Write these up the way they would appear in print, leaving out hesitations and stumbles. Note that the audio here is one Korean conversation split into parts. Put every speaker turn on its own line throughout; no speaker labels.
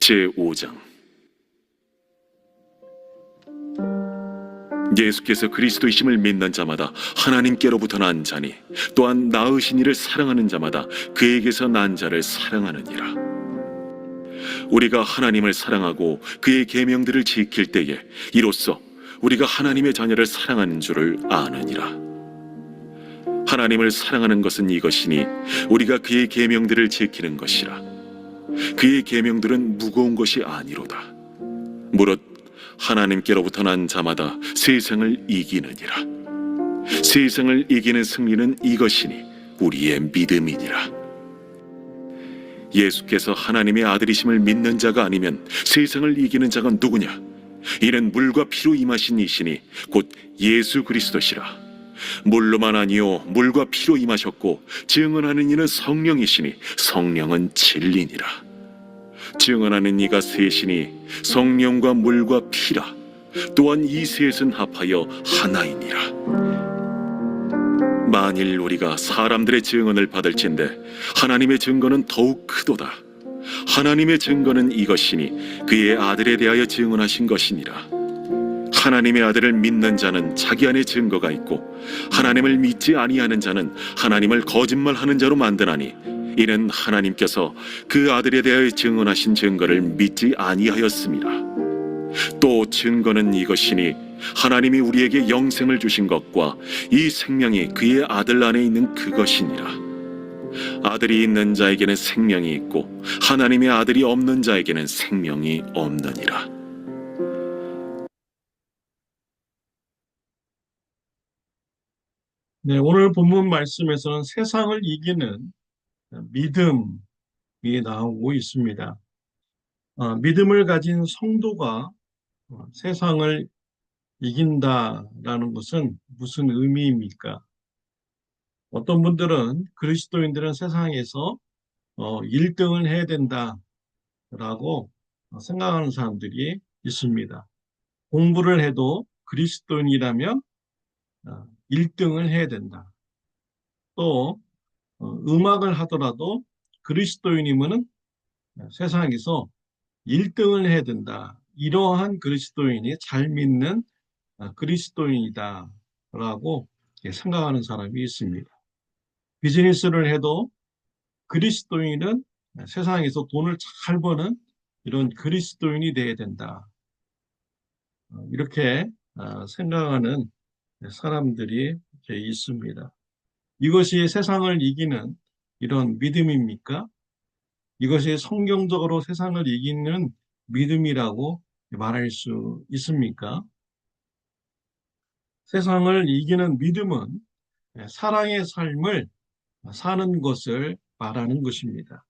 제5장. 예수께서 그리스도이심을 믿는 자마다 하나님께로부터 난 자니 또한 낳으신 이를 사랑하는 자마다 그에게서 난 자를 사랑하느니라. 우리가 하나님을 사랑하고 그의 계명들을 지킬 때에 이로써 우리가 하나님의 자녀를 사랑하는 줄을 아느니라. 하나님을 사랑하는 것은 이것이니 우리가 그의 계명들을 지키는 것이라. 그의 계명들은 무거운 것이 아니로다. 무릇 하나님께로부터 난 자마다 세상을 이기느니라. 세상을 이기는 승리는 이것이니 우리의 믿음이니라. 예수께서 하나님의 아들이심을 믿는 자가 아니면 세상을 이기는 자가 누구냐? 이는 물과 피로 임하신 이시니 곧 예수 그리스도시라. 물로만 아니요 물과 피로 임하셨고 증언하는 이는 성령이시니 성령은 진리니라. 증언하는 이가 셋이니 성령과 물과 피라. 또한 이 셋은 합하여 하나이니라. 만일 우리가 사람들의 증언을 받을진대 하나님의 증거는 더욱 크도다. 하나님의 증거는 이것이니 그의 아들에 대하여 증언하신 것이니라. 하나님의 아들을 믿는 자는 자기 안에 증거가 있고 하나님을 믿지 아니하는 자는 하나님을 거짓말하는 자로 만드나니 이는 하나님께서 그 아들에 대하여 증언하신 증거를 믿지 아니하였습니다. 또 증거는 이것이니 하나님이 우리에게 영생을 주신 것과 이 생명이 그의 아들 안에 있는 그것이니라. 아들이 있는 자에게는 생명이 있고 하나님의 아들이 없는 자에게는 생명이 없느니라.
네, 오늘 본문 말씀에서는 세상을 이기는 믿음이 나오고 있습니다. 믿음을 가진 성도가 세상을 이긴다라는 것은 무슨 의미입니까? 어떤 분들은 그리스도인들은 세상에서 1등을 해야 된다라고 생각하는 사람들이 있습니다. 공부를 해도 그리스도인이라면 1등을 해야 된다. 또 음악을 하더라도 그리스도인이면은 세상에서 1등을 해야 된다. 이러한 그리스도인이 잘 믿는 그리스도인이다라고 생각하는 사람이 있습니다. 비즈니스를 해도 그리스도인은 세상에서 돈을 잘 버는 이런 그리스도인이 돼야 된다. 이렇게 생각하는 사람들이 있습니다. 이것이 세상을 이기는 이런 믿음입니까? 이것이 성경적으로 세상을 이기는 믿음이라고 말할 수 있습니까? 세상을 이기는 믿음은 사랑의 삶을 사는 것을 말하는 것입니다.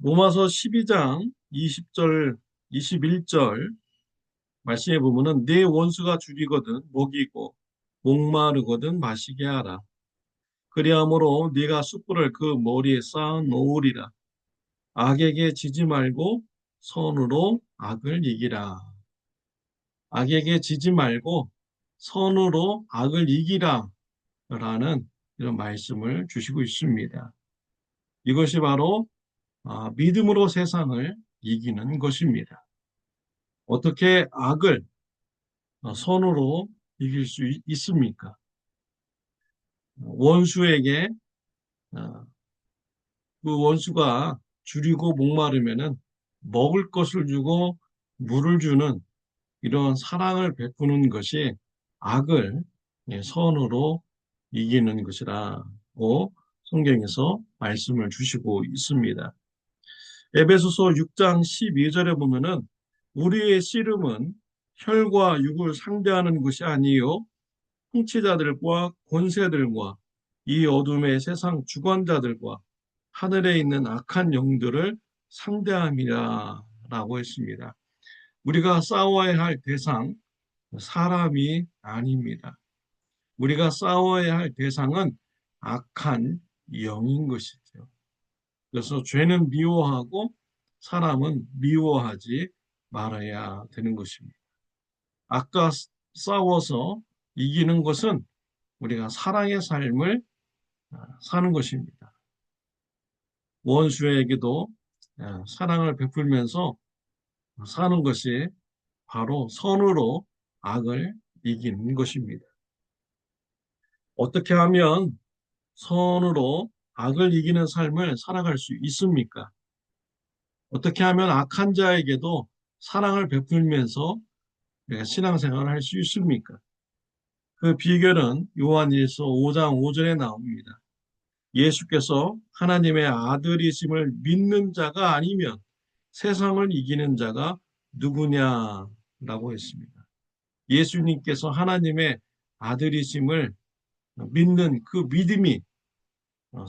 로마서 12장 20절, 21절 말씀해 보면은 내 원수가 줄이거든 먹이고 목마르거든 마시게 하라. 그리함으로 네가 숯불을 그 머리에 쌓아 놓으리라. 악에게 지지 말고 선으로 악을 이기라. 악에게 지지 말고 선으로 악을 이기라. 라는 이런 말씀을 주시고 있습니다. 이것이 바로 믿음으로 세상을 이기는 것입니다. 어떻게 악을 선으로 이길 수 있습니까? 원수에게 그 원수가 줄이고 목마르면은 먹을 것을 주고 물을 주는 이런 사랑을 베푸는 것이 악을 선으로 이기는 것이라고 성경에서 말씀을 주시고 있습니다. 에베소서 6장 12절에 보면은 우리의 씨름은 혈과 육을 상대하는 것이 아니요 통치자들과 권세들과 이 어둠의 세상 주관자들과 하늘에 있는 악한 영들을 상대함이라 라고 했습니다. 우리가 싸워야 할 대상, 사람이 아닙니다. 우리가 싸워야 할 대상은 악한 영인 것이죠. 그래서 죄는 미워하고 사람은 미워하지 말아야 되는 것입니다. 악과 싸워서 이기는 것은 우리가 사랑의 삶을 사는 것입니다. 원수에게도 사랑을 베풀면서 사는 것이 바로 선으로 악을 이기는 것입니다. 어떻게 하면 선으로 악을 이기는 삶을 살아갈 수 있습니까? 어떻게 하면 악한 자에게도 사랑을 베풀면서 우리가 신앙생활을 할 수 있습니까? 그 비결은 요한일서 5장 5절에 나옵니다. 예수께서 하나님의 아들이심을 믿는 자가 아니면 세상을 이기는 자가 누구냐라고 했습니다. 예수님께서 하나님의 아들이심을 믿는 그 믿음이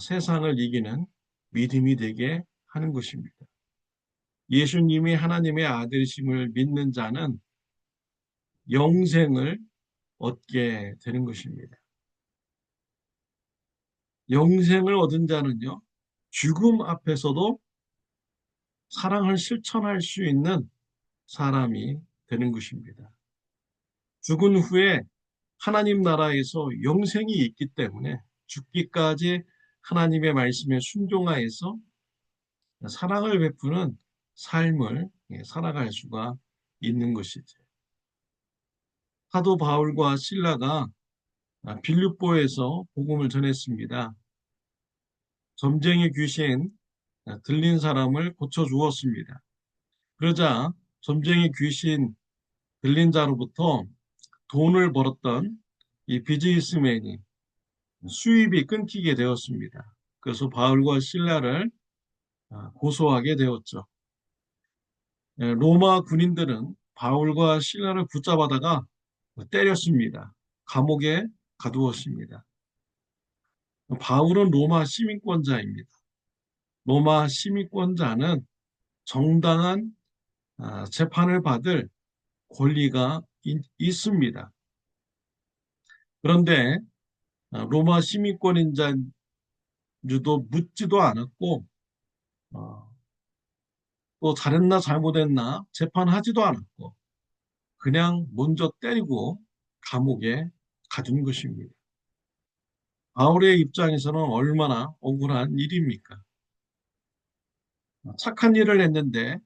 세상을 이기는 믿음이 되게 하는 것입니다. 예수님이 하나님의 아들이심을 믿는 자는 영생을 얻게 되는 것입니다. 영생을 얻은 자는요, 죽음 앞에서도 사랑을 실천할 수 있는 사람이 되는 것입니다. 죽은 후에 하나님 나라에서 영생이 있기 때문에 죽기까지 하나님의 말씀에 순종하여서 사랑을 베푸는 삶을 살아갈 수가 있는 것이죠. 사도 바울과 실라가 빌립보에서 복음을 전했습니다. 점쟁이 귀신 들린 사람을 고쳐주었습니다. 그러자 점쟁이 귀신 들린 자로부터 돈을 벌었던 이 비즈니스맨이 수입이 끊기게 되었습니다. 그래서 바울과 실라를 고소하게 되었죠. 로마 군인들은 바울과 실라를 붙잡아다가 때렸습니다. 감옥에 가두었습니다. 바울은 로마 시민권자입니다. 로마 시민권자는 정당한 재판을 받을 권리가 있습니다. 그런데 로마 시민권인 자도 묻지도 않았고 또 잘했나 잘못했나 재판하지도 않았고 그냥 먼저 때리고 감옥에 가둔 것입니다. 바울의 입장에서는 얼마나 억울한 일입니까? 착한 일을 했는데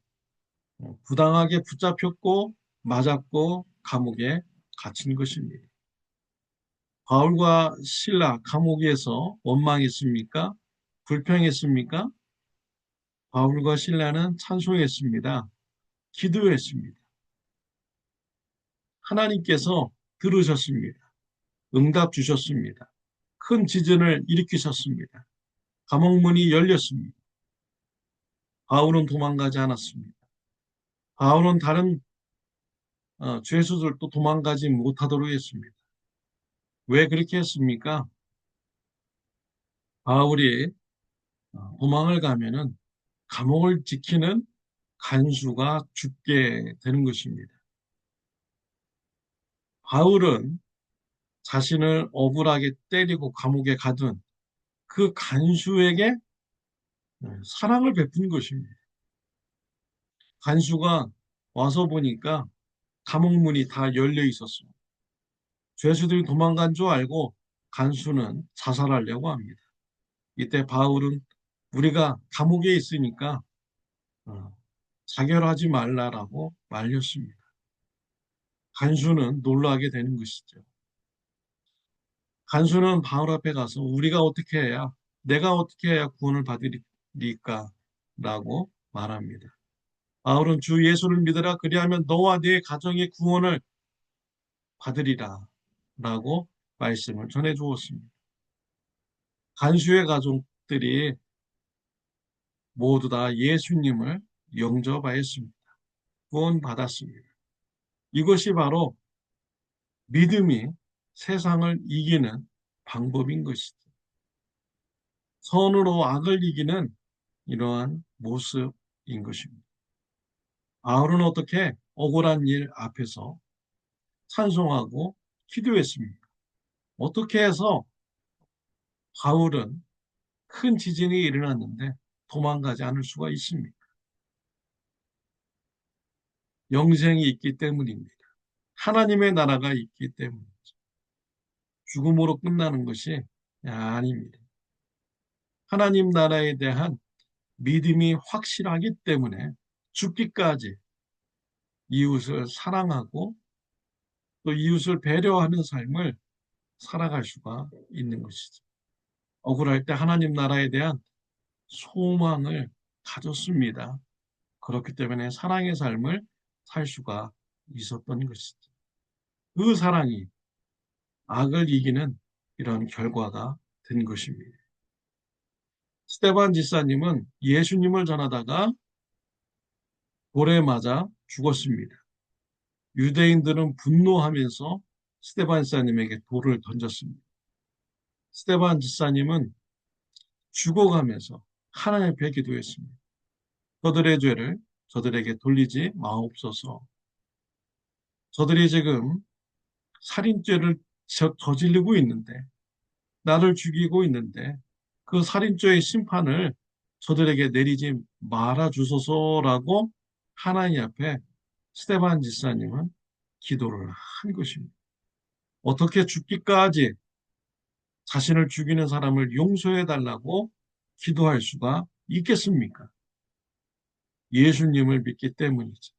부당하게 붙잡혔고 맞았고 감옥에 갇힌 것입니다. 바울과 실라 감옥에서 원망했습니까? 불평했습니까? 바울과 실라는 찬송했습니다. 기도했습니다. 하나님께서 들으셨습니다. 응답 주셨습니다. 큰 지진을 일으키셨습니다. 감옥문이 열렸습니다. 바울은 도망가지 않았습니다. 바울은 다른 죄수들도 도망가지 못하도록 했습니다. 왜 그렇게 했습니까? 바울이 도망을 가면은 감옥을 지키는 간수가 죽게 되는 것입니다. 바울은 자신을 억울하게 때리고 감옥에 가둔 그 간수에게 사랑을 베푼 것입니다. 간수가 와서 보니까 감옥문이 다 열려 있었습니다. 죄수들이 도망간 줄 알고 간수는 자살하려고 합니다. 이때 바울은 우리가 감옥에 있으니까 자결하지 말라라고 말렸습니다. 간수는 놀라게 되는 것이죠. 간수는 바울 앞에 가서 우리가 어떻게 해야, 내가 어떻게 해야 구원을 받으리까? 라고 말합니다. 바울은 주 예수를 믿으라 그리하면 너와 네 가정의 구원을 받으리라 라고 말씀을 전해 주었습니다. 간수의 가족들이 모두 다 예수님을 영접하였습니다. 구원받았습니다. 이것이 바로 믿음이 세상을 이기는 방법인 것이죠. 선으로 악을 이기는 이러한 모습인 것입니다. 바울은 어떻게 억울한 일 앞에서 찬송하고 기도했습니까? 어떻게 해서 바울은 큰 지진이 일어났는데 도망가지 않을 수가 있습니까? 영생이 있기 때문입니다. 하나님의 나라가 있기 때문이죠. 죽음으로 끝나는 것이 아닙니다. 하나님 나라에 대한 믿음이 확실하기 때문에 죽기까지 이웃을 사랑하고 또 이웃을 배려하는 삶을 살아갈 수가 있는 것이죠. 억울할 때 하나님 나라에 대한 소망을 가졌습니다. 그렇기 때문에 사랑의 삶을 살 수가 있었던 것이죠. 그 사랑이 악을 이기는 이런 결과가 된 것입니다. 스테반 지사님은 예수님을 전하다가 돌에 맞아 죽었습니다. 유대인들은 분노하면서 스테반 지사님에게 돌을 던졌습니다. 스테반 지사님은 죽어가면서 하나님 앞에 기도했습니다. 저들의 죄를 저들에게 돌리지 마옵소서. 저들이 지금 살인죄를 저지르고 있는데, 나를 죽이고 있는데 그 살인죄의 심판을 저들에게 내리지 말아 주소서라고 하나님 앞에 스테반 지사님은 기도를 한 것입니다. 어떻게 죽기까지 자신을 죽이는 사람을 용서해 달라고 기도할 수가 있겠습니까? 예수님을 믿기 때문이죠.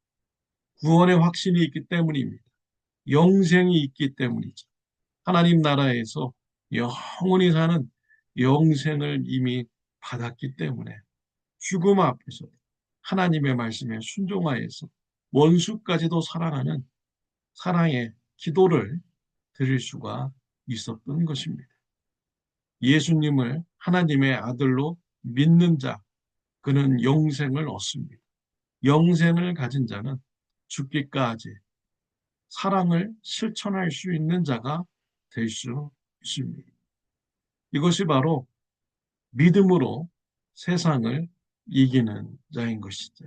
구원의 확신이 있기 때문입니다. 영생이 있기 때문이죠. 하나님 나라에서 영원히 사는 영생을 이미 받았기 때문에 죽음 앞에서 하나님의 말씀에 순종하여서 원수까지도 사랑하는 사랑의 기도를 드릴 수가 있었던 것입니다. 예수님을 하나님의 아들로 믿는 자, 그는 영생을 얻습니다. 영생을 가진 자는 죽기까지 사랑을 실천할 수 있는 자가 될 수 있습니다. 이것이 바로 믿음으로 세상을 이기는 자인 것이죠.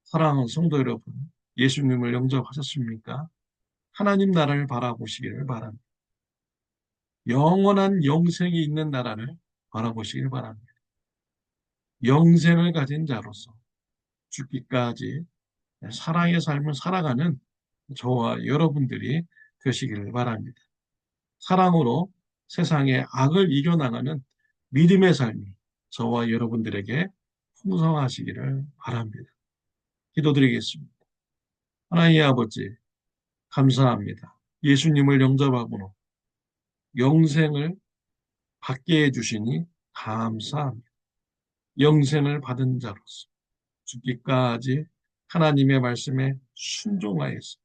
사랑하는 성도 여러분, 예수님을 영접하셨습니까? 하나님 나라를 바라보시기를 바랍니다. 영원한 영생이 있는 나라를 바라보시길 바랍니다. 영생을 가진 자로서 죽기까지 사랑의 삶을 살아가는 저와 여러분들이 되시기를 바랍니다. 사랑으로 세상의 악을 이겨나가는 믿음의 삶이 저와 여러분들에게 풍성하시기를 바랍니다. 기도드리겠습니다. 하나님 아버지, 감사합니다. 예수님을 영접하고 영생을 받게 해주시니 감사합니다. 영생을 받은 자로서 죽기까지 하나님의 말씀에 순종하여서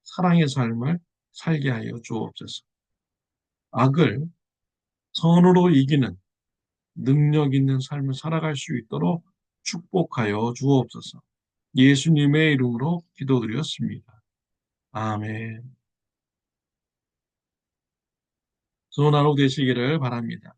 사랑의 삶을 살게 하여 주옵소서. 악을 선으로 이기는 능력 있는 삶을 살아갈 수 있도록 축복하여 주옵소서. 예수님의 이름으로 기도드렸습니다. 아멘. 좋은 하루 되시기를 바랍니다.